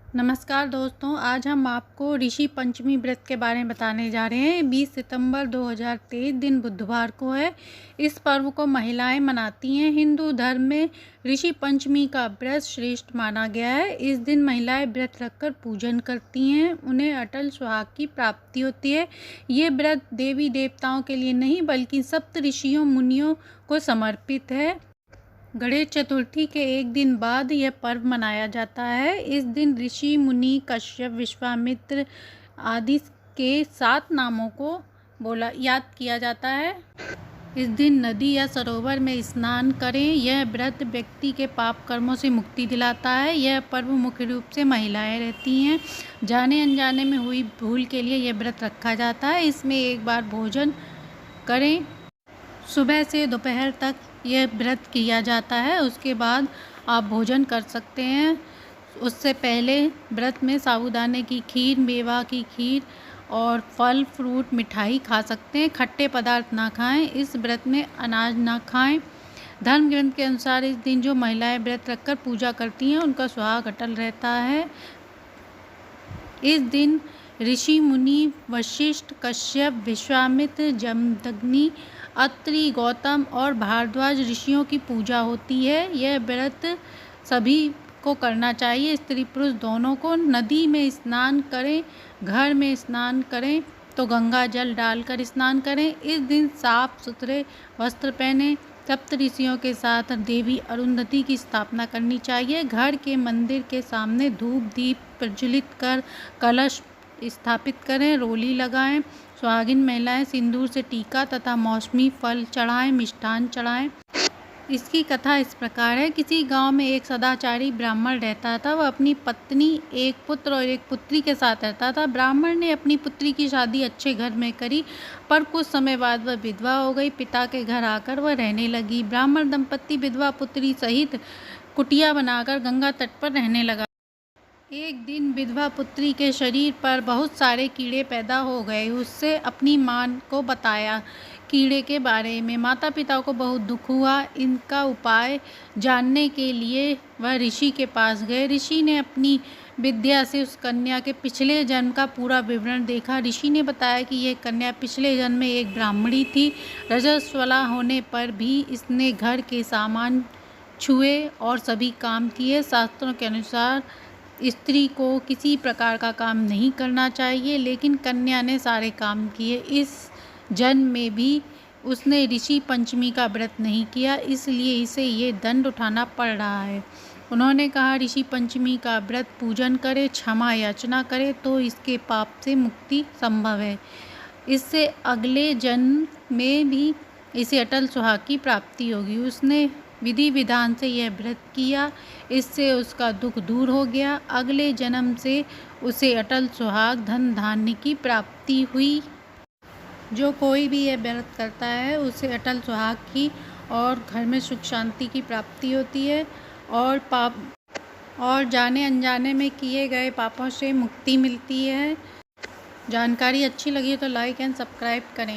नमस्कार दोस्तों, आज हम आपको ऋषि पंचमी व्रत के बारे में बताने जा रहे हैं। 20 सितंबर 2023 दिन बुधवार को है। इस पर्व को महिलाएं मनाती हैं। हिंदू धर्म में ऋषि पंचमी का व्रत श्रेष्ठ माना गया है। इस दिन महिलाएं व्रत रखकर पूजन करती हैं, उन्हें अटल सुहाग की प्राप्ति होती है। ये व्रत देवी देवताओं के लिए नहीं बल्कि सप्त ऋषियों मुनियों को समर्पित है। गणेश चतुर्थी के एक दिन बाद यह पर्व मनाया जाता है। इस दिन ऋषि मुनि कश्यप विश्वामित्र आदि के 7 नामों को याद किया जाता है। इस दिन नदी या सरोवर में स्नान करें। यह व्रत व्यक्ति के पाप कर्मों से मुक्ति दिलाता है। यह पर्व मुख्य रूप से महिलाएं रहती हैं। जाने अनजाने में हुई भूल के लिए यह व्रत रखा जाता है। इसमें एक बार भोजन करें। सुबह से दोपहर तक यह व्रत किया जाता है, उसके बाद आप भोजन कर सकते हैं। उससे पहले व्रत में साबूदाने की खीर, मेवा की खीर और फल फ्रूट मिठाई खा सकते हैं। खट्टे पदार्थ ना खाएं। इस व्रत में अनाज ना खाएं। धर्म ग्रंथ के अनुसार इस दिन जो महिलाएं व्रत रखकर पूजा करती हैं उनका सुहाग अटल रहता है। इस दिन ऋषि मुनि वशिष्ठ, कश्यप, विश्वामित्र, जमदग्नि, अत्रि, गौतम और भारद्वाज ऋषियों की पूजा होती है। यह व्रत सभी को करना चाहिए, स्त्री पुरुष दोनों को। नदी में स्नान करें, घर में स्नान करें तो गंगा जल डालकर स्नान करें। इस दिन साफ सुथरे वस्त्र पहने। सप्त ऋषियों के साथ देवी अरुंधति की स्थापना करनी चाहिए। घर के मंदिर के सामने धूप दीप प्रज्वलित कर कलश स्थापित करें, रोली लगाएं। सुहागिन महिलाएं सिंदूर से टीका तथा मौसमी फल चढ़ाएं, मिष्ठान चढ़ाएं। इसकी कथा इस प्रकार है। किसी गांव में एक सदाचारी ब्राह्मण रहता था। वह अपनी पत्नी, एक पुत्र और एक पुत्री के साथ रहता था। ब्राह्मण ने अपनी पुत्री की शादी अच्छे घर में करी, पर कुछ समय बाद वह विधवा हो गई। पिता के घर आकर वह रहने लगी। ब्राह्मण दंपत्ति विधवा पुत्री सहित कुटिया बनाकर गंगा तट पर रहने लगा। एक दिन विधवा पुत्री के शरीर पर बहुत सारे कीड़े पैदा हो गए। उससे अपनी मां को बताया कीड़े के बारे में। माता पिता को बहुत दुख हुआ। इनका उपाय जानने के लिए वह ऋषि के पास गए। ऋषि ने अपनी विद्या से उस कन्या के पिछले जन्म का पूरा विवरण देखा। ऋषि ने बताया कि यह कन्या पिछले जन्म में एक ब्राह्मणी थी। रजस्वला होने पर भी इसने घर के सामान छुए और सभी काम किए। शास्त्रों के अनुसार स्त्री को किसी प्रकार का काम नहीं करना चाहिए, लेकिन कन्या ने सारे काम किए। इस जन्म में भी उसने ऋषि पंचमी का व्रत नहीं किया, इसलिए इसे ये दंड उठाना पड़ रहा है। उन्होंने कहा, ऋषि पंचमी का व्रत पूजन करे, क्षमा याचना करे तो इसके पाप से मुक्ति संभव है। इससे अगले जन्म में भी इसे अटल सुहाग की प्राप्ति होगी। उसने विधि विधान से यह व्रत किया, इससे उसका दुख दूर हो गया। अगले जन्म से उसे अटल सुहाग, धन धान्य की प्राप्ति हुई। जो कोई भी यह व्रत करता है उसे अटल सुहाग की और घर में सुख शांति की प्राप्ति होती है और जाने अनजाने में किए गए पापों से मुक्ति मिलती है। जानकारी अच्छी लगी तो लाइक एंड सब्सक्राइब करें।